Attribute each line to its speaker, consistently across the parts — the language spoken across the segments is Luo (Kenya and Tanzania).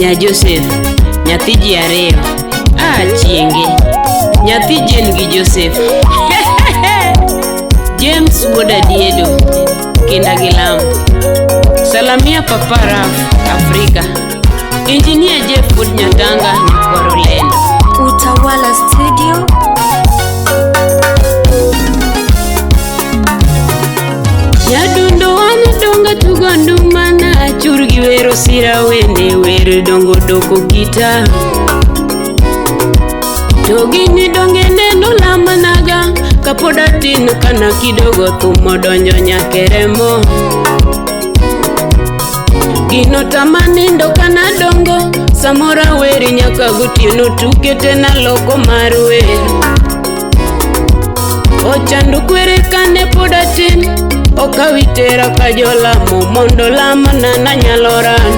Speaker 1: nya Joseph, nyathi ji ariyo. Chienge, nyathi Jen gi Joseph. James wuod Adiedo, kinda gi Lamu. Salamia Papa Raf, Afrika. Engineer Jeff wuod Nyatanga, nyakwaro Lendo.
Speaker 2: Utawala Studio.
Speaker 1: Nyadundo wana donga tugondu mana churgi wero sira wende wero dongo doko gita. Togini donge neno lama naga kapoda tinu kana kidogo thumo donjo nyakeremo. Gino tamanindo kana dongo samora weri nyaka gutieno tuke tena loko mar wer. Ochandu kwere kane poda tin okawitera kajolamo mondo lama nana nyaloran.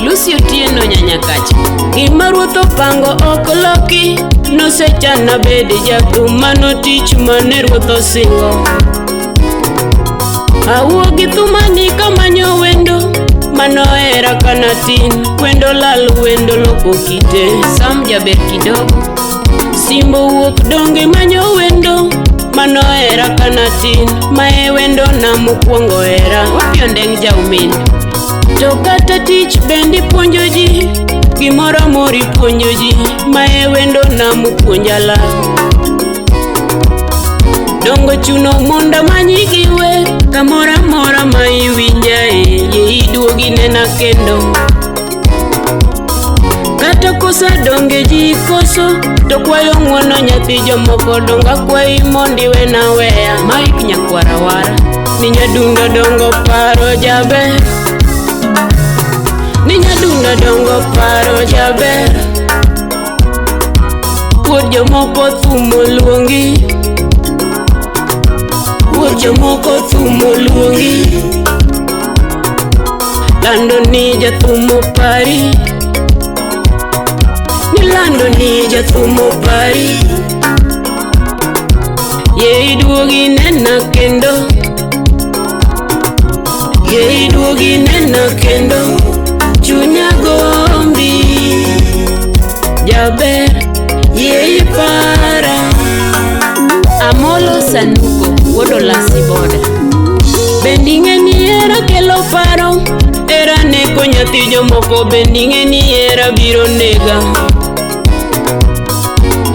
Speaker 1: Lucy Otieno nyanyakacha gima ruoth opango okloki nosechana bede jathum mano tich mane ruoth osingo. Awuo gi thumani kamanyo wendo mano era kanatin wendo lal wendo loko kite. Sam jaber kidogo Simbo wuok donge manyo wendo mano era kanatin mae wendo na mokwongo era Opiondeng Jaumin. To kata tich bendi puonjo ji gimoro mori puonjo ji mae wendo na mopuonjala. Dongo chuno monda manyi giwe kamora mora ma iwinjae ye iduogi nena kendo. Kata kosa donge ji koso to kwayo ng'wono nyathi jomoko donga kwayi mondi wena weya. Mike nyakwarawara ni nyadundo dongo paro jaber. Ni nyadundo dongo paro jaber. Wuod jomoko thumo luongi. Wuod jomoko thumo luongi. Lando ni jathumo pari. Nilando ni jathumo pari. Ye iduogi nena kendo. Ye iduogi nena kendo. Chunya gombi jaber ye ipara. Amolo Sanuko wuod Olasi Boda. Bendinge ni era kelo paro era neko nyathi jomoko. Bendinge ni era biro nega.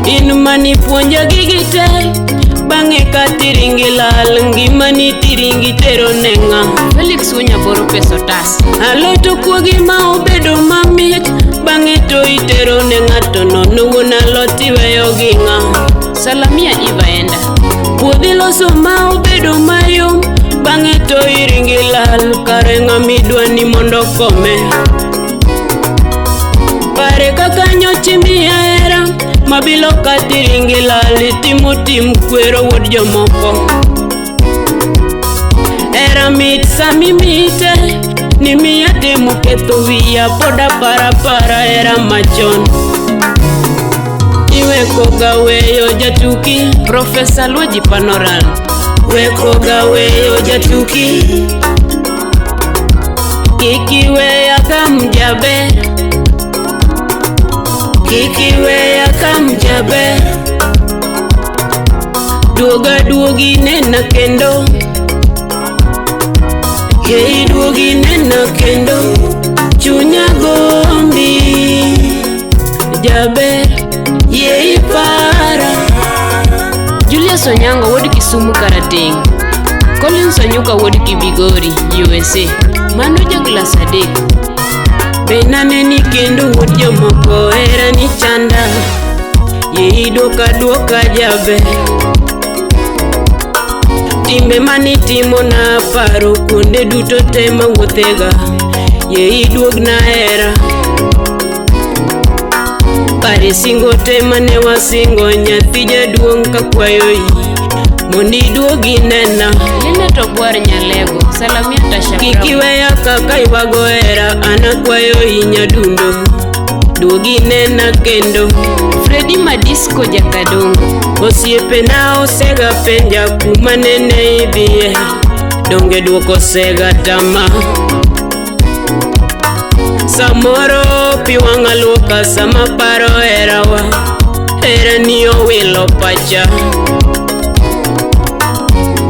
Speaker 1: In mani puonja gigite bange ka tiringi lal ngimani tiringi tero nenga. Felix Unyaboro peso tas aloto kuogi ma obedo mamit bange to itero nenga to nono wona loti weyo ginga. Salamia Iva Enda puodhi loso ma obedo mayom bange to iringi lal karenga midwani mondo kome. Pare kaka nyochi miya era mabilo katiringi lali timo tim kwero wuod jomoko. Era mit sami mite ni miya timo ketho wiya poda para era machon. Iweko gaweyo jatuki Professor Luoji Panoral. Weko gaweyo jatuki kikiweya kam jaber. Kikiweya kam jaber. Duoga duogi nena kendo. Ye duogi nena kendo. Chunya gombi jaber ye ipara. Julius Onyango wuod Kisumu Karating. Collins Onyuka wuod Kibigori USA. Mano jaglas 3 benane ni kendo wuod jomoko era ni chanda. Ye iduoka jaber. Timbe mani timo na paro kuonde duto tema wuothega. Ye iduog na era. Pare singo tema ne wasingo nyathi jaduong' kakwayo yi mondi duogi nena. Lina to gwar nyalego Salamia Tasha kikiweya kaka iwago era anakwayo yi nyadundo duogi nena kendo. Freddy Madisco Jakadongo osiepe na osega penja kuma nene idhie donge duoko sega tama. Samoro Ago pi wanga luoka sama paro herawa, hera ni owilo pacha.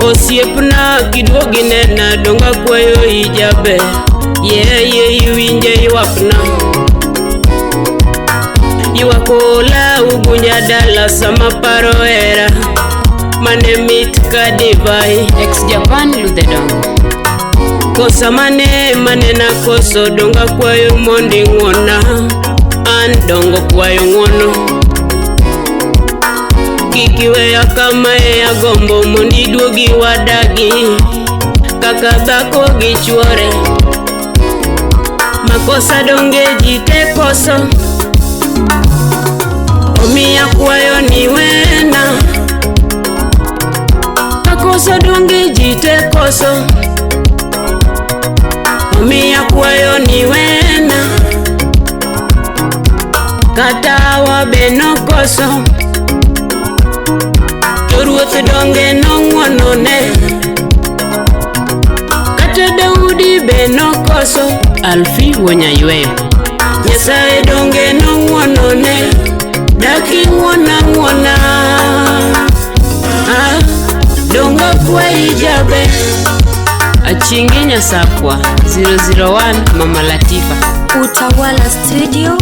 Speaker 1: Osiepna kiduogi nena donga kwayo ijabe, ye iwinje iwakna. Iwakola ugunya dala sama paro hera, mane mit ka divai. Ex-Japan Ludedongo. Kosa mane na koso donga kwayo mondi ngona, an dongo kwayo ngono. Kikiwe ya kama ya gombo mondi duogi wadagi, kaka bako gichwore. Makosa donge jite koso, omiya kwayo ni wena. Makosa donge jite koso, omiya kwayo ni wena. Kata wabeno koso, Ruoth donge nong'wonone. Kata Daudi be nokoso, Alfi wonya yweyo. Nyasaye donge nong'wonone, daki ng'wona. Donga kwa ijabe. Achingi Nyasakwa 001 Mama Latifa.
Speaker 2: Utawala Studio.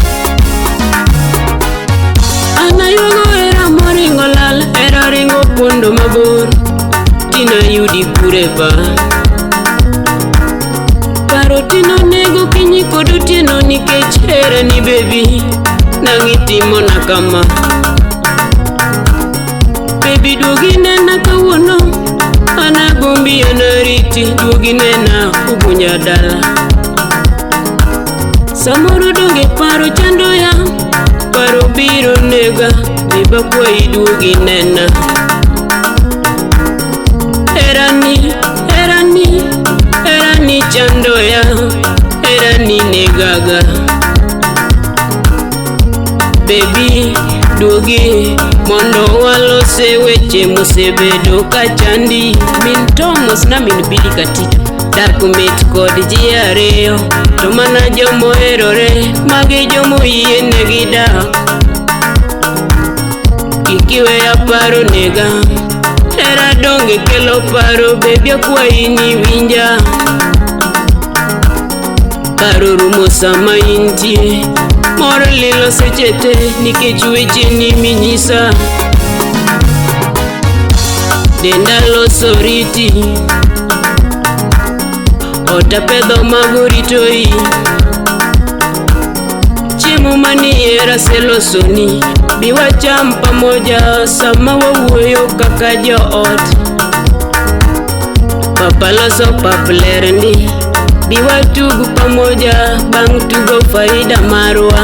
Speaker 1: Anayugo era moringo lal, era ringo pondo mabor, tina yudi kureba. Paro tino nego kinyi kodu tino nikech era ni baby, nangitimo nakama. Baby duogi nena kawuono, anagombi anariti, duogi nena ugunya dala. Samoro donge paro chando ya, paro biro nega, biba kwa iduogi nena. Erani chando ya, erani negaga. Baby duogi mondo walose weche mosebedo kachandi. Min Thomas na min Billy Katito, dak mit kod ji ariyo, to mana jomo herore, magi jomo yiene gidak. Kikiwe ya paro nega, hera donge kelo paro, baby akwayi ni winja. Paro rumo sama intie, moro lilo sechete, nikech weche ni minyisa. Denda loso riti, ota pedho magoritoi. Chiemo maniera selosoni, biwa cham pamoja sama wawuoyo kaka joot. Papa loso pap lerni, biwa tugu pamoja, bang tugo faida marwa.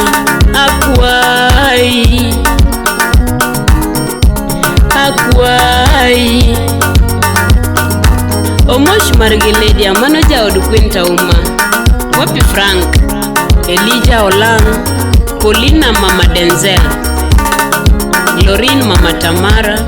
Speaker 1: Akwai Omosh margiledi amano jaod kwinta uma. Wapi Frank, Elijah Olang, Paulina Mama Denzel, Lorin Mama Tamara,